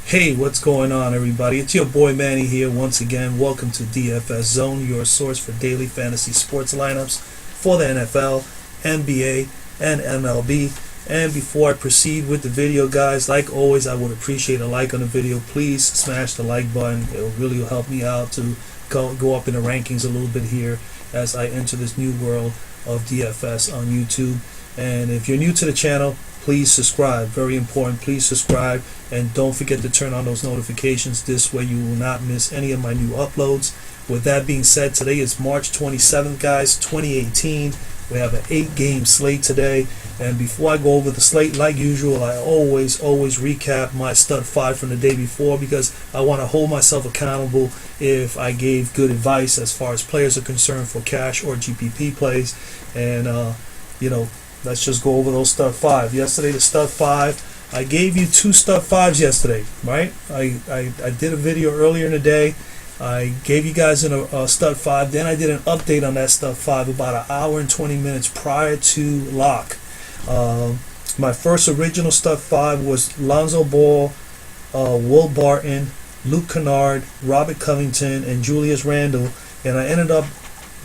Hey, what's going on, everybody? It's your boy Manny here once again. Welcome to DFS Zone, your source for daily fantasy sports lineups for the NFL, NBA, and MLB. And before I proceed with the video, guys, like always, I would appreciate a like on the video. Please smash the like button. It really will help me out to go up in the rankings a little bit here as I enter this new world of DFS on YouTube. And if you're new to the channel, please subscribe. Very important. Please subscribe, and don't forget to turn on those notifications. This way you will not miss any of my new uploads. With that being said, today is March 27th, guys, 2018. We have an 8-game slate today, and before I go over the slate, like usual, I always recap my stud 5 from the day before, because I want to hold myself accountable if I gave good advice as far as players are concerned for cash or GPP plays. And let's just go over those stud 5. Yesterday, the stud 5, I gave you 2 stud 5s yesterday, right? I did a video earlier in the day. I gave you guys a stud 5. Then I did an update on that stud 5 about an hour and 20 minutes prior to lock. My first original stud 5 was Lonzo Ball, Will Barton, Luke Kennard, Robert Covington, and Julius Randle. And I ended up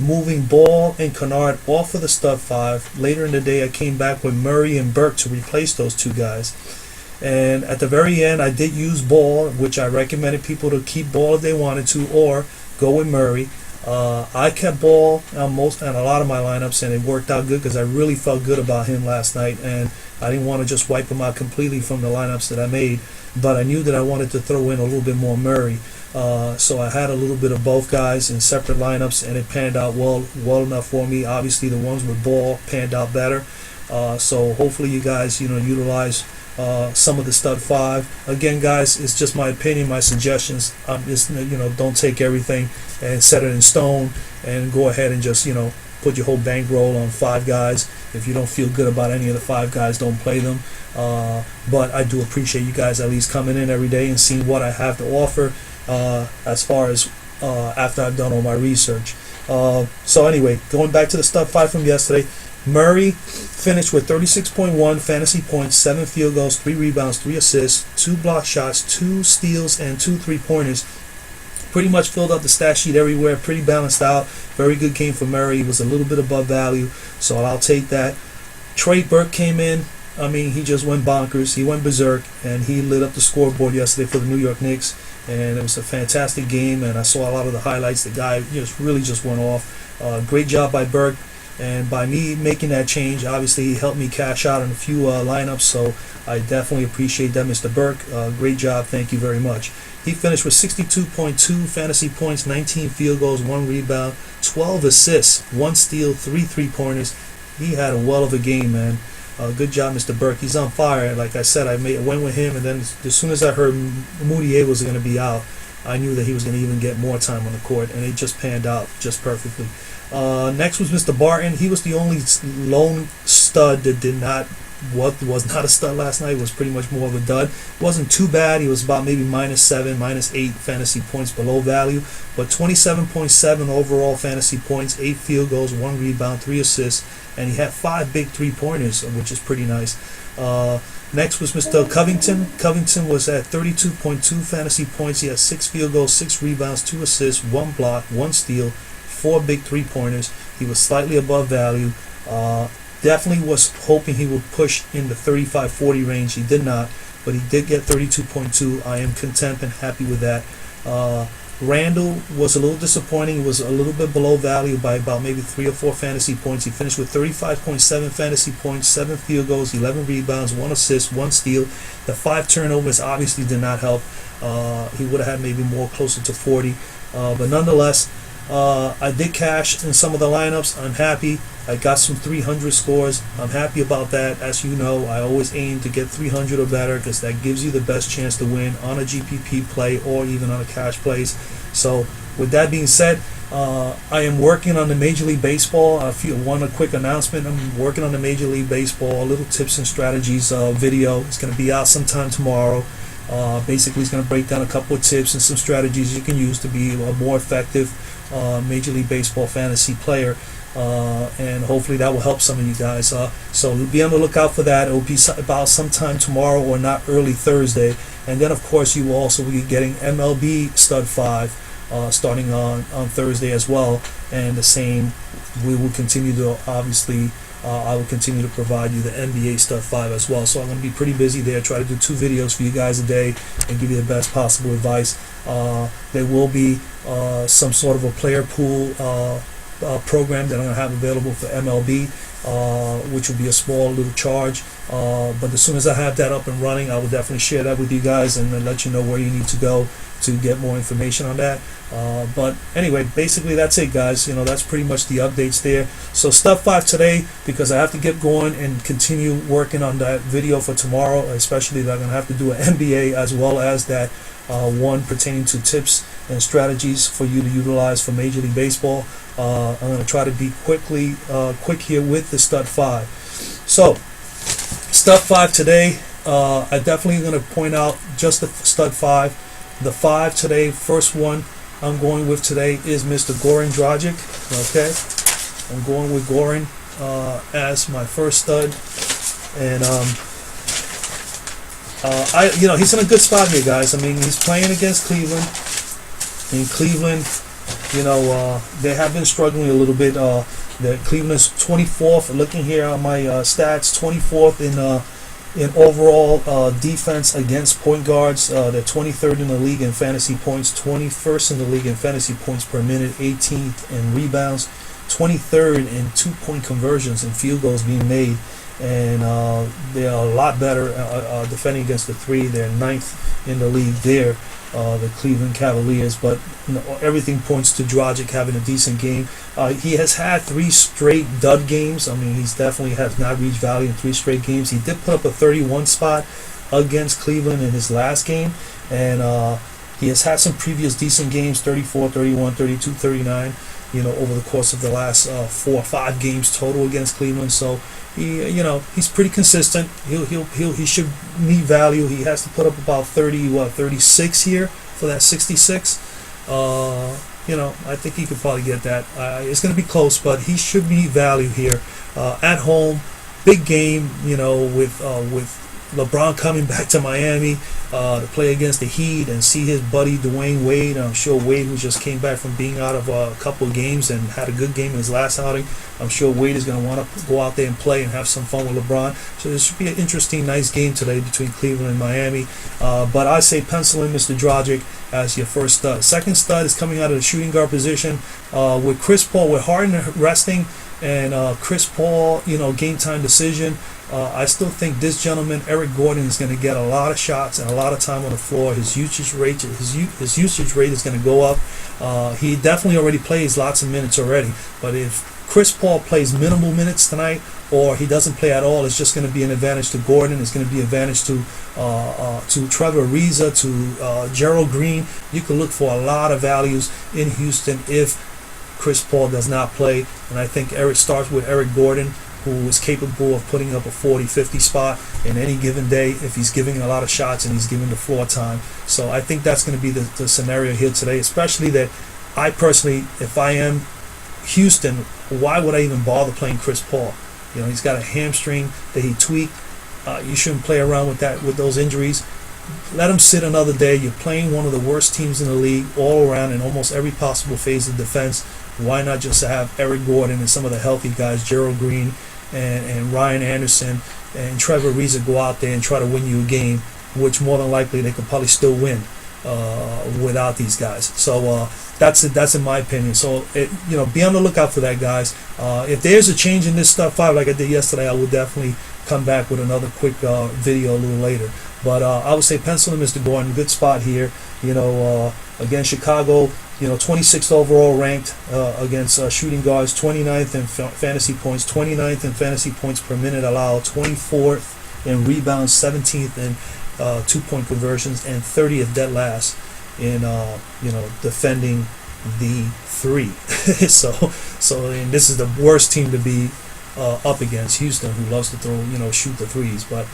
moving Ball and Kennard off of the stud 5. Later in the day, I came back with Murray and Burke to replace those two guys. And at the very end, I did use Ball, which I recommended people to keep Ball if they wanted to, or go with Murray. I kept Ball on a lot of my lineups, and it worked out good because I really felt good about him last night, and I didn't want to just wipe him out completely from the lineups that I made, but I knew that I wanted to throw in a little bit more Murray. So I had a little bit of both guys in separate lineups, and it panned out well enough for me. Obviously, the ones with Ball panned out better. So hopefully you guys, utilize some of the stud 5. Again, guys, it's just my opinion, my suggestions. Don't take everything and set it in stone and go ahead and just, put your whole bankroll on 5 guys. If you don't feel good about any of the 5 guys, don't play them. But I do appreciate you guys at least coming in every day and seeing what I have to offer as far as after I've done all my research. So anyway, going back to the stud 5 from yesterday, Murray finished with 36.1 fantasy points, 7 field goals, 3 rebounds, 3 assists, 2 block shots, 2 steals, and 2 3-pointers. Pretty much filled out the stat sheet everywhere, pretty balanced out. Very good game for Murray. He was a little bit above value, so I'll take that. Trey Burke came in. I mean, he just went bonkers. He went berserk, and he lit up the scoreboard yesterday for the New York Knicks. And it was a fantastic game, and I saw a lot of the highlights. The guy really just went off. Great job by Burke. And by me making that change, obviously he helped me cash out on a few lineups, so I definitely appreciate that, Mr. Burke. Great job, thank you very much. He finished with 62.2 fantasy points, 19 field goals, 1 rebound, 12 assists, 1 steal, 3 3-pointers. He had a well of a game, man. Good job, Mr. Burke. He's on fire. Like I said, I went with him, and then as soon as I heard Moutier was going to be out, I knew that he was going to even get more time on the court, and it just panned out just perfectly. Next was Mr. Barton. He was the only lone stud that was not a stud last night. Was pretty much more of a dud. Wasn't too bad. He was about maybe -7, -8 fantasy points below value, but 27.7 overall fantasy points, 8 field goals, 1 rebound, 3 assists, and he had 5 big 3-pointers, which is pretty nice. Next was Mr. Covington. Covington was at 32.2 fantasy points. He had 6 field goals, 6 rebounds, 2 assists, 1 block, 1 steal, 4 big 3-pointers. He was slightly above value. Definitely was hoping he would push in the 35-40 range. He did not, but he did get 32.2. I am content and happy with that. Randall was a little disappointing. He was a little bit below value by about maybe 3 or 4 fantasy points. He finished with 35.7 fantasy points, 7 field goals, 11 rebounds, 1 assist, 1 steal. The 5 turnovers obviously did not help. He would have had maybe more closer to 40. But nonetheless, I did cash in some of the lineups. I'm happy. I got some 300 scores. I'm happy about that. As you know, I always aim to get 300 or better because that gives you the best chance to win on a GPP play or even on a cash plays. So with that being said, I am working on the Major League Baseball. A quick announcement. I'm working on the Major League Baseball, a little tips and strategies video. It's going to be out sometime tomorrow. Basically, it's going to break down a couple of tips and some strategies you can use to be a more effective Major League Baseball fantasy player. and hopefully that will help some of you guys. So be on the lookout for that. It will be about sometime tomorrow or not early Thursday. And then, of course, you will also be getting MLB Stud 5 starting on Thursday as well. And the same, we will continue to, obviously, I will continue to provide you the NBA Stud 5 as well. So I'm going to be pretty busy there. Try to do 2 videos for you guys a day and give you the best possible advice. There will be some sort of a player pool program that I'm going to have available for MLB, which will be a small little charge. But as soon as I have that up and running, I will definitely share that with you guys and then let you know where you need to go to get more information on that. But anyway, basically that's it, guys. That's pretty much the updates there. So Stud 5 today, because I have to get going and continue working on that video for tomorrow, especially that I'm going to have to do an NBA as well as that one pertaining to tips and strategies for you to utilize for Major League Baseball. I'm going to try to be quick here with the Stud 5. So Stud 5 today, I definitely going to point out just the Stud 5. The 5 today, first one I'm going with today is Mr. Goran Dragic. Okay, I'm going with Goran as my first stud, and he's in a good spot here, guys. I mean, he's playing against Cleveland. In Cleveland, they have been struggling a little bit. The Cleveland's 24th. Looking here on my stats, 24th in overall defense against point guards. They're 23rd in the league in fantasy points, 21st in the league in fantasy points per minute, 18th in rebounds, 23rd in 2-point conversions and field goals being made. And they are a lot better defending against the 3. They're 9th in the league there, the Cleveland Cavaliers. But everything points to Dragic having a decent game. He has had 3 straight dud games. I mean, he's definitely has not reached value in 3 straight games. He did put up a 31 spot against Cleveland in his last game, and he has had some previous decent games, 34, 31, 32, 39, over the course of the last 4 or 5 games total against Cleveland. So he's pretty consistent. He should meet value. He has to put up about 36 here for that 66. I think he could probably get that. It's going to be close, but he should meet value here at home. Big game, with LeBron coming back to Miami to play against the Heat and see his buddy Dwayne Wade. I'm sure Wade, who just came back from being out of a couple of games and had a good game in his last outing, I'm sure Wade is going to want to go out there and play and have some fun with LeBron. So this should be an interesting, nice game today between Cleveland and Miami. But I say pencil in Mr. Dragic as your first stud. Second stud is coming out of the shooting guard position with Chris Paul, with Harden resting, and Chris Paul, game time decision. I still think this gentleman, Eric Gordon, is going to get a lot of shots and a lot of time on the floor. His usage rate is going to go up. He definitely already plays lots of minutes already. But if Chris Paul plays minimal minutes tonight, or he doesn't play at all, it's just going to be an advantage to Gordon. It's going to be an advantage to Trevor Ariza, to Gerald Green. You can look for a lot of values in Houston if Chris Paul does not play. And I think Eric starts with Eric Gordon, who is capable of putting up a 40-50 spot in any given day if he's giving a lot of shots and he's giving the floor time. So I think that's going to be the scenario here today, especially that I personally, if I am Houston, why would I even bother playing Chris Paul? He's got a hamstring that he tweaked. You shouldn't play around with those injuries. Let him sit another day. You're playing one of the worst teams in the league all around in almost every possible phase of defense. Why not just have Eric Gordon and some of the healthy guys, Gerald Green and Ryan Anderson and Trevor Ariza, go out there and try to win you a game, which more than likely they could probably still win without these guys. So that's in my opinion. So be on the lookout for that, guys. If there's a change in this Stud 5 like I did yesterday, I will definitely come back with another quick video a little later. But I would say pencil in Mr. Gordon, good spot here. Again, Chicago, 26th overall ranked against shooting guards, 29th in fantasy points, 29th in fantasy points per minute allowed, 24th in rebounds, 17th in 2-point conversions, and 30th dead last in defending the 3. so and this is the worst team to be up against, Houston, who loves to throw, shoot the threes. But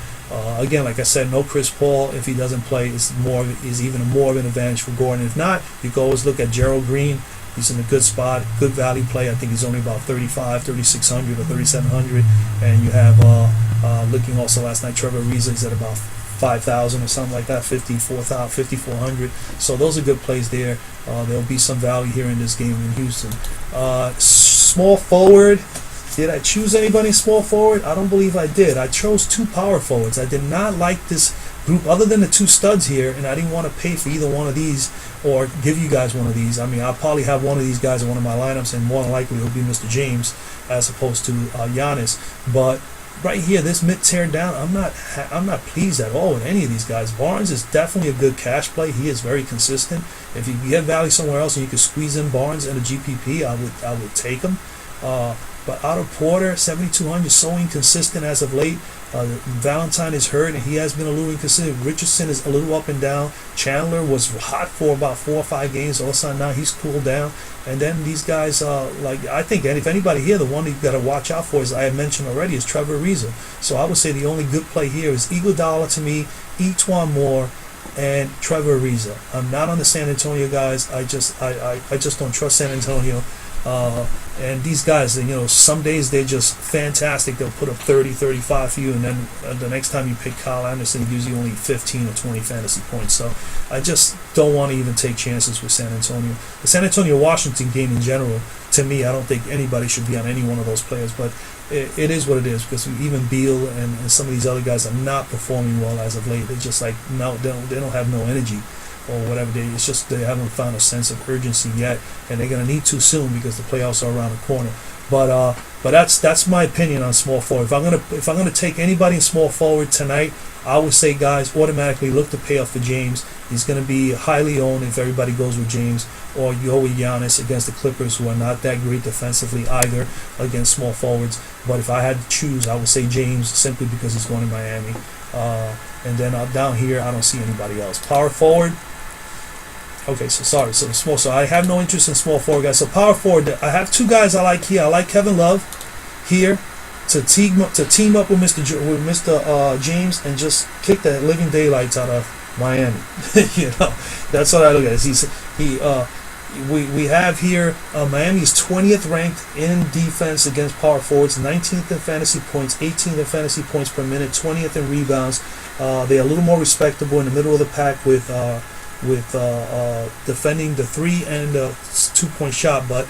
again, like I said, no Chris Paul. If he doesn't play, is even more of an advantage for Gordon. If not, you can always look at Gerald Green He's in a good spot, good value play. I think he's only about 3,600 or 3,700. And you have looking also last night, Trevor Ariza is at about 5,000 or something like that, 5,400. So those are good plays there. There'll be some value here in this game in Houston. Small forward. Did I choose anybody small forward? I don't believe I did. I chose two power forwards. I did not like this group other than the two studs here, and I didn't want to pay for either one of these or give you guys one of these. I mean, I'll probably have one of these guys in one of my lineups, and more than likely it'll be Mr. James as opposed to Giannis. But right here, this mid tear down, I'm not pleased at all with any of these guys. Barnes is definitely a good cash play. He is very consistent. If you get value somewhere else and you can squeeze in Barnes in a GPP, I would take him. But Otto Porter, 7,200, so inconsistent as of late. Valentine is hurt, and he has been a little inconsistent. Richardson is a little up and down. Chandler was hot for about 4 or 5 games. All of a sudden now he's cooled down. And then these guys, I think, and if anybody here, the one you've got to watch out for, as I had mentioned already, is Trevor Ariza. So I would say the only good play here is Iguodala to me, Etuan Moore, and Trevor Ariza. I'm not on the San Antonio guys. I just don't trust San Antonio. And these guys, some days they're just fantastic. They'll put up 30, 35 for you, and then the next time you pick Kyle Anderson, he gives you only 15 or 20 fantasy points. So I just don't want to even take chances with San Antonio. The San Antonio-Washington game in general, to me, I don't think anybody should be on any one of those players, but it is what it is, because even Beal and some of these other guys are not performing well as of late. They're just like, no, they don't have no energy or whatever. It's just they haven't found a sense of urgency yet, and they're going to need to soon because the playoffs are around the corner. But that's my opinion on small forward. If I'm gonna take anybody in small forward tonight, I would say, guys, automatically look to pay off for James. He's going to be highly owned if everybody goes with James, or you go with Giannis against the Clippers, who are not that great defensively either against small forwards. But if I had to choose, I would say James, simply because he's going to Miami. And then down here, I don't see anybody else. Power forward. Okay, so small. So I have no interest in small forward guys. So power forward, I have two guys I like here. I like Kevin Love here to team up with Mr. James and just kick the living daylights out of Miami. That's what I look at. We have here Miami's 20th ranked in defense against power forwards, 19th in fantasy points, 18th in fantasy points per minute, 20th in rebounds. They're a little more respectable in the middle of the pack with defending the 3 and the 2-point shot. But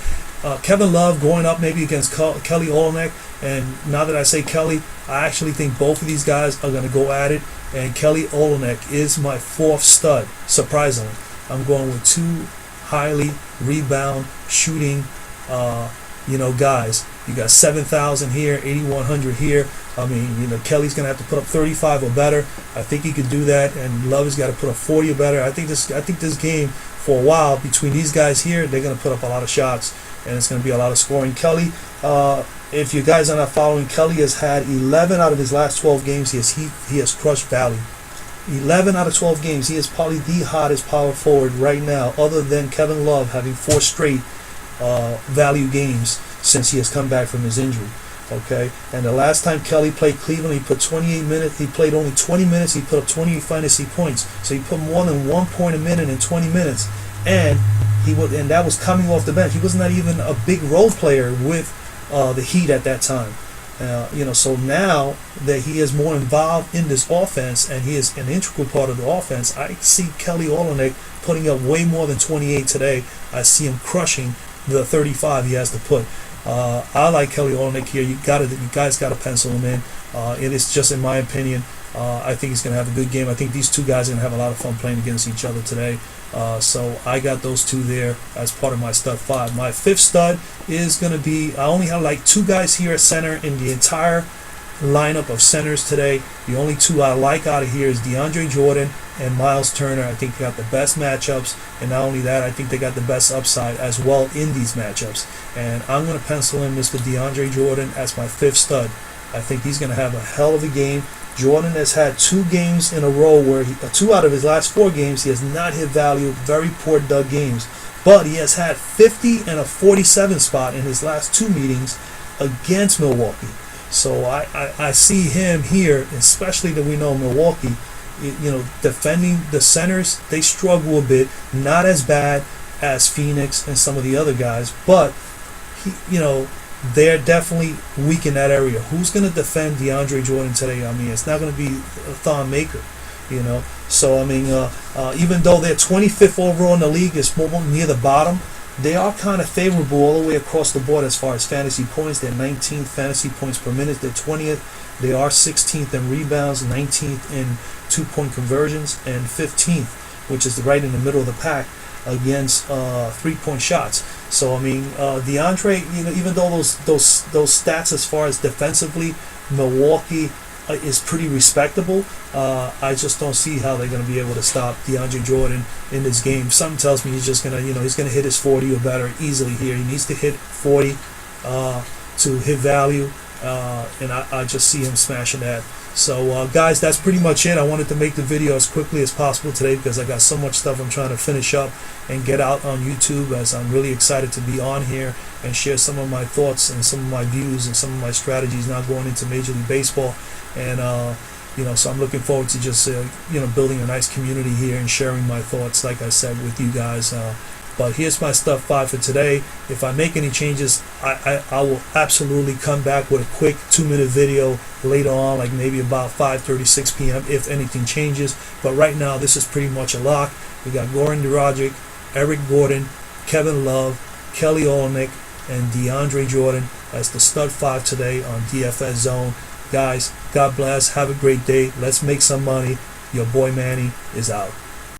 Kevin Love going up maybe against Kelly Olynyk, and now that I say Kelly, I actually think both of these guys are going to go at it, and Kelly Olynyk is my 4th stud, surprisingly. I'm going with 2 highly rebound shooting guys. You got 7,000 here, 8,100 here. I mean, Kelly's going to have to put up 35 or better. I think he could do that, and Love has got to put up 40 or better. I think this game, for a while, between these guys here, they're going to put up a lot of shots, and it's going to be a lot of scoring. Kelly, if you guys are not following, Kelly has had 11 out of his last 12 games. He has crushed value. 11 out of 12 games. He is probably the hottest power forward right now, other than Kevin Love having 4 straight value games since he has come back from his injury. Okay, and the last time Kelly played Cleveland, he put 28 minutes. He played only 20 minutes. He put up 28 fantasy points. So he put more than 1 point a minute in 20 minutes, and that was coming off the bench. He was not even a big role player with the Heat at that time. So now that he is more involved in this offense and he is an integral part of the offense, I see Kelly Olynyk putting up way more than 28 today. I see him crushing the 35 he has to put. I like Kelly Olynyk here. You guys got to pencil him in. It is just in my opinion. I think he's going to have a good game. I think these two guys are going to have a lot of fun playing against each other today. So I got those two there as part of my stud 5. My 5th stud is going to be, I only have like 2 guys here at center in the entire lineup of centers today. The only 2 I like out of here is DeAndre Jordan and Miles Turner. I think they got the best matchups, and not only that, I think they got the best upside as well in these matchups. And I'm going to pencil in Mr. DeAndre Jordan as my 5th stud. I think he's going to have a hell of a game. Jordan has had 2 games in a row where 2 out of his last 4 games he has not hit value, very poor dud games. But he has had 50 and a 47 spot in his last 2 meetings against Milwaukee. So I see him here, especially that we know Milwaukee, defending the centers, they struggle a bit. Not as bad as Phoenix and some of the other guys, but they're definitely weak in that area. Who's going to defend DeAndre Jordan today? I mean, it's not going to be a Thon Maker, So, I mean, even though they're 25th overall in the league, it's more near the bottom, they are kind of favorable all the way across the board as far as fantasy points. They're 19th fantasy points per minute. They're 20th. They are 16th in rebounds, 19th in two-point conversions, and 15th, which is right in the middle of the pack, against three-point shots. So I mean, DeAndre, even though those stats as far as defensively, Milwaukee is pretty respectable. I just don't see how they're going to be able to stop DeAndre Jordan in this game. Something tells me he's just going to, he's going to hit his 40 or better easily here. He needs to hit 40 to hit value, and I just see him smashing that. So guys, that's pretty much it. I wanted to make the video as quickly as possible today because I got so much stuff I'm trying to finish up and get out on YouTube, as I'm really excited to be on here and share some of my thoughts and some of my views and some of my strategies now going into Major League Baseball. And so I'm looking forward to just building a nice community here and sharing my thoughts, like I said, with you guys. But here's my stuff 5 for today. If I make any changes, I will absolutely come back with a quick 2-minute video later on, like maybe about 5:36 p.m. if anything changes. But right now, this is pretty much a lock. We got Goran Dragic, Eric Gordon, Kevin Love, Kelly Olynyk, and DeAndre Jordan as the stud 5 today on DFS Zone. Guys, God bless. Have a great day. Let's make some money. Your boy Manny is out.